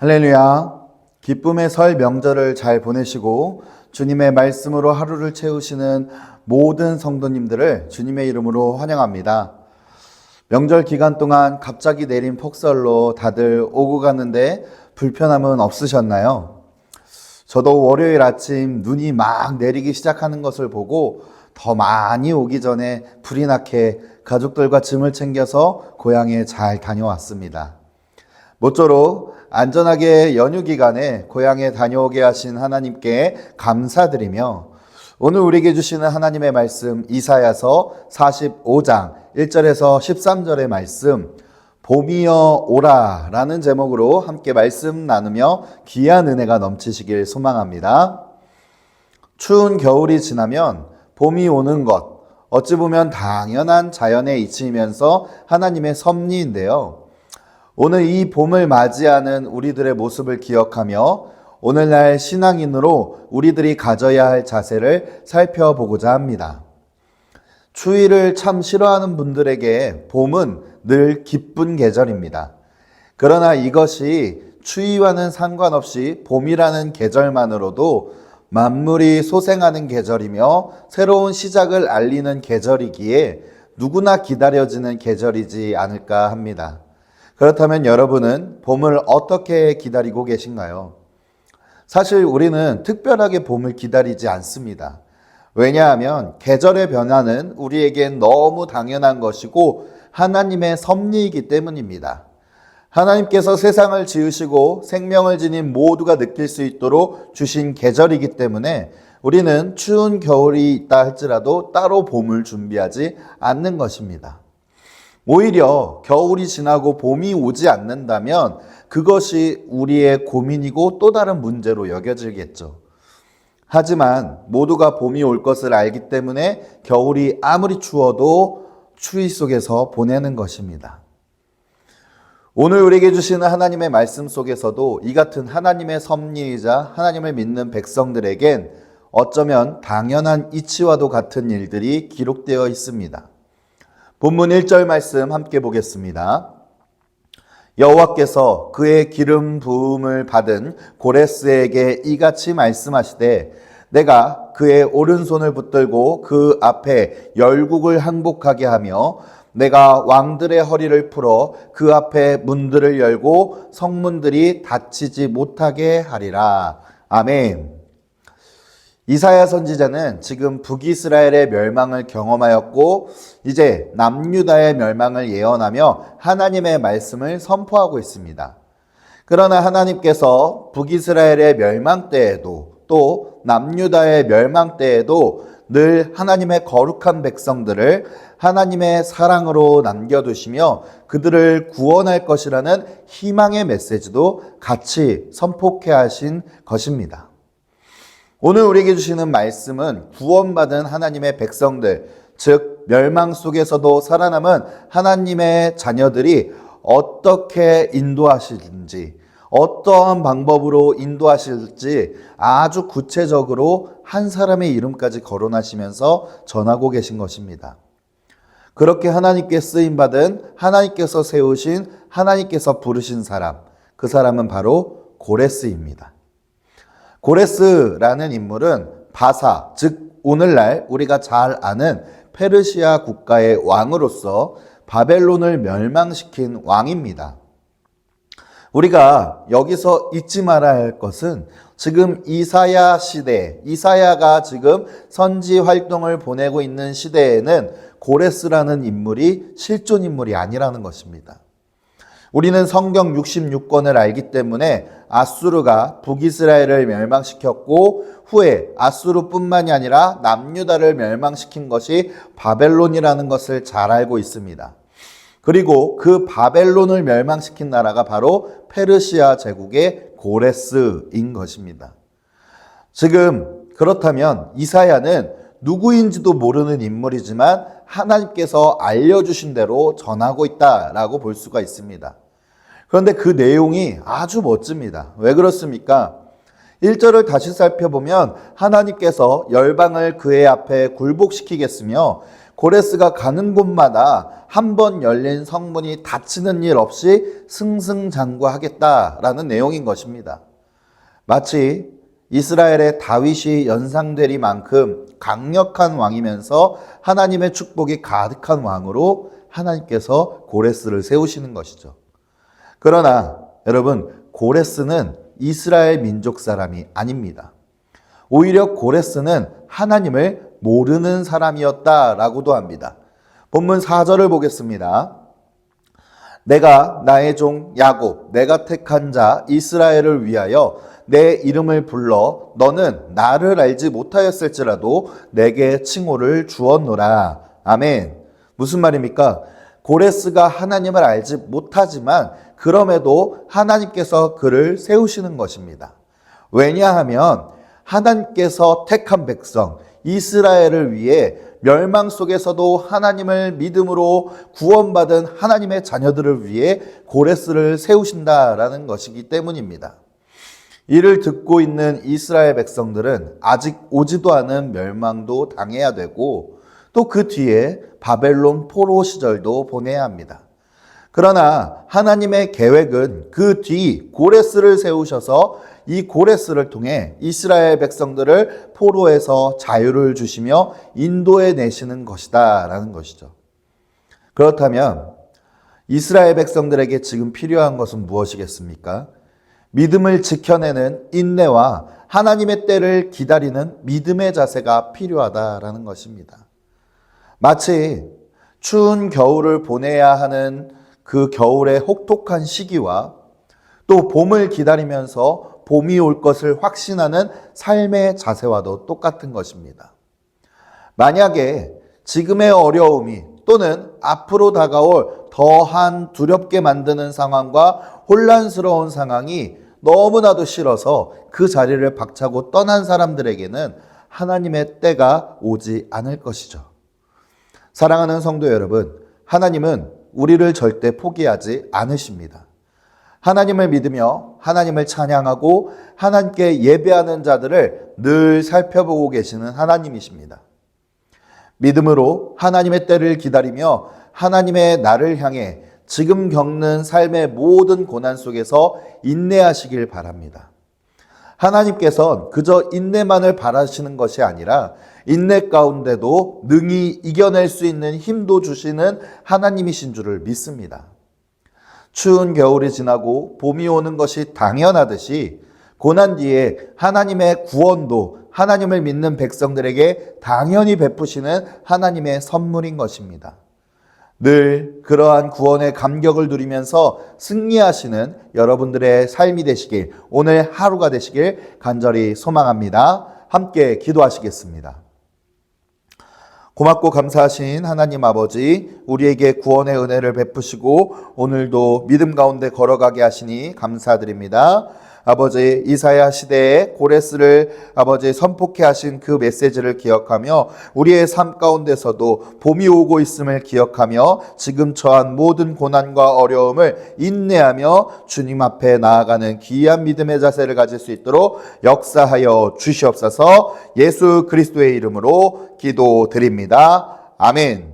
할렐루야. 기쁨의 설 명절을 잘 보내시고 주님의 말씀으로 하루를 채우시는 모든 성도님들을 주님의 이름으로 환영합니다. 명절 기간 동안 갑자기 내린 폭설로 다들 오고 갔는데 불편함은 없으셨나요? 저도 월요일 아침 눈이 막 내리기 시작하는 것을 보고 더 많이 오기 전에 불이 나게 가족들과 짐을 챙겨서 고향에 잘 다녀왔습니다. 모쪼록 안전하게 연휴 기간에 고향에 다녀오게 하신 하나님께 감사드리며 오늘 우리에게 주시는 하나님의 말씀 이사야서 45장 1절에서 13절의 말씀 봄이여 오라 라는 제목으로 함께 말씀 나누며 귀한 은혜가 넘치시길 소망합니다. 추운 겨울이 지나면 봄이 오는 것 어찌 보면 당연한 자연의 이치이면서 하나님의 섭리인데요. 오늘 이 봄을 맞이하는 우리들의 모습을 기억하며 오늘날 신앙인으로 우리들이 가져야 할 자세를 살펴보고자 합니다. 추위를 참 싫어하는 분들에게 봄은 늘 기쁜 계절입니다. 그러나 이것이 추위와는 상관없이 봄이라는 계절만으로도 만물이 소생하는 계절이며 새로운 시작을 알리는 계절이기에 누구나 기다려지는 계절이지 않을까 합니다. 그렇다면 여러분은 봄을 어떻게 기다리고 계신가요? 사실 우리는 특별하게 봄을 기다리지 않습니다. 왜냐하면 계절의 변화는 우리에겐 너무 당연한 것이고 하나님의 섭리이기 때문입니다. 하나님께서 세상을 지으시고 생명을 지닌 모두가 느낄 수 있도록 주신 계절이기 때문에 우리는 추운 겨울이 있다 할지라도 따로 봄을 준비하지 않는 것입니다. 오히려 겨울이 지나고 봄이 오지 않는다면 그것이 우리의 고민이고 또 다른 문제로 여겨지겠죠. 하지만 모두가 봄이 올 것을 알기 때문에 겨울이 아무리 추워도 추위 속에서 보내는 것입니다. 오늘 우리에게 주시는 하나님의 말씀 속에서도 이 같은 하나님의 섭리이자 하나님을 믿는 백성들에겐 어쩌면 당연한 이치와도 같은 일들이 기록되어 있습니다. 본문 1절 말씀 함께 보겠습니다. 여호와께서 그의 기름 부음을 받은 고레스에게 이같이 말씀하시되 내가 그의 오른손을 붙들고 그 앞에 열국을 항복하게 하며 내가 왕들의 허리를 풀어 그 앞에 문들을 열고 성문들이 닫히지 못하게 하리라. 아멘. 이사야 선지자는 지금 북이스라엘의 멸망을 경험하였고 이제 남유다의 멸망을 예언하며 하나님의 말씀을 선포하고 있습니다. 그러나 하나님께서 북이스라엘의 멸망 때에도 또 남유다의 멸망 때에도 늘 하나님의 거룩한 백성들을 하나님의 사랑으로 남겨두시며 그들을 구원할 것이라는 희망의 메시지도 같이 선포케 하신 것입니다. 오늘 우리에게 주시는 말씀은 구원받은 하나님의 백성들, 즉 멸망 속에서도 살아남은 하나님의 자녀들이 어떻게 인도하실지, 어떠한 방법으로 인도하실지 아주 구체적으로 한 사람의 이름까지 거론하시면서 전하고 계신 것입니다. 그렇게 하나님께 쓰임받은 하나님께서 세우신 하나님께서 부르신 사람, 그 사람은 바로 고레스입니다. 고레스라는 인물은 바사, 즉 오늘날 우리가 잘 아는 페르시아 국가의 왕으로서 바벨론을 멸망시킨 왕입니다. 우리가 여기서 잊지 말아야 할 것은 지금 이사야 시대, 이사야가 지금 선지 활동을 보내고 있는 시대에는 고레스라는 인물이 실존 인물이 아니라는 것입니다. 우리는 성경 66권을 알기 때문에 아수르가 북이스라엘을 멸망시켰고 후에 아수르뿐만이 아니라 남유다를 멸망시킨 것이 바벨론이라는 것을 잘 알고 있습니다. 그리고 그 바벨론을 멸망시킨 나라가 바로 페르시아 제국의 고레스인 것입니다. 지금 그렇다면 이사야는 누구인지도 모르는 인물이지만 하나님께서 알려주신 대로 전하고 있다라고 볼 수가 있습니다. 그런데 그 내용이 아주 멋집니다. 왜 그렇습니까? 1절을 다시 살펴보면 하나님께서 열방을 그의 앞에 굴복시키겠으며 고레스가 가는 곳마다 한 번 열린 성문이 닫히는 일 없이 승승장구하겠다라는 내용인 것입니다. 마치 이스라엘의 다윗이 연상되리만큼 강력한 왕이면서 하나님의 축복이 가득한 왕으로 하나님께서 고레스를 세우시는 것이죠. 그러나 여러분, 고레스는 이스라엘 민족 사람이 아닙니다. 오히려 고레스는 하나님을 모르는 사람이었다라고도 합니다. 본문 4절을 보겠습니다. 내가 나의 종 야곱, 내가 택한 자 이스라엘을 위하여 내 이름을 불러 너는 나를 알지 못하였을지라도 내게 칭호를 주었노라. 아멘. 무슨 말입니까? 고레스가 하나님을 알지 못하지만 그럼에도 하나님께서 그를 세우시는 것입니다. 왜냐하면 하나님께서 택한 백성 이스라엘을 위해 멸망 속에서도 하나님을 믿음으로 구원받은 하나님의 자녀들을 위해 고레스를 세우신다라는 것이기 때문입니다. 이를 듣고 있는 이스라엘 백성들은 아직 오지도 않은 멸망도 당해야 되고 또 그 뒤에 바벨론 포로 시절도 보내야 합니다. 그러나 하나님의 계획은 그 뒤 고레스를 세우셔서 이 고레스를 통해 이스라엘 백성들을 포로에서 자유를 주시며 인도해 내시는 것이다 라는 것이죠. 그렇다면 이스라엘 백성들에게 지금 필요한 것은 무엇이겠습니까? 믿음을 지켜내는 인내와 하나님의 때를 기다리는 믿음의 자세가 필요하다라는 것입니다. 마치 추운 겨울을 보내야 하는 그 겨울의 혹독한 시기와 또 봄을 기다리면서 봄이 올 것을 확신하는 삶의 자세와도 똑같은 것입니다. 만약에 지금의 어려움이 또는 앞으로 다가올 더한 두렵게 만드는 상황과 혼란스러운 상황이 너무나도 싫어서 그 자리를 박차고 떠난 사람들에게는 하나님의 때가 오지 않을 것이죠. 사랑하는 성도 여러분, 하나님은 우리를 절대 포기하지 않으십니다. 하나님을 믿으며 하나님을 찬양하고 하나님께 예배하는 자들을 늘 살펴보고 계시는 하나님이십니다. 믿음으로 하나님의 때를 기다리며 하나님의 나를 향해 지금 겪는 삶의 모든 고난 속에서 인내하시길 바랍니다. 하나님께서는 그저 인내만을 바라시는 것이 아니라 인내 가운데도 능히 이겨낼 수 있는 힘도 주시는 하나님이신 줄을 믿습니다. 추운 겨울이 지나고 봄이 오는 것이 당연하듯이 고난 뒤에 하나님의 구원도 하나님을 믿는 백성들에게 당연히 베푸시는 하나님의 선물인 것입니다. 늘 그러한 구원의 감격을 누리면서 승리하시는 여러분들의 삶이 되시길, 오늘 하루가 되시길 간절히 소망합니다. 함께 기도하시겠습니다. 고맙고 감사하신 하나님 아버지, 우리에게 구원의 은혜를 베푸시고 오늘도 믿음 가운데 걸어가게 하시니 감사드립니다. 아버지, 이사야 시대에 고레스를 아버지 선포케 하신 그 메시지를 기억하며 우리의 삶 가운데서도 봄이 오고 있음을 기억하며 지금 처한 모든 고난과 어려움을 인내하며 주님 앞에 나아가는 귀한 믿음의 자세를 가질 수 있도록 역사하여 주시옵소서. 예수 그리스도의 이름으로 기도드립니다. 아멘.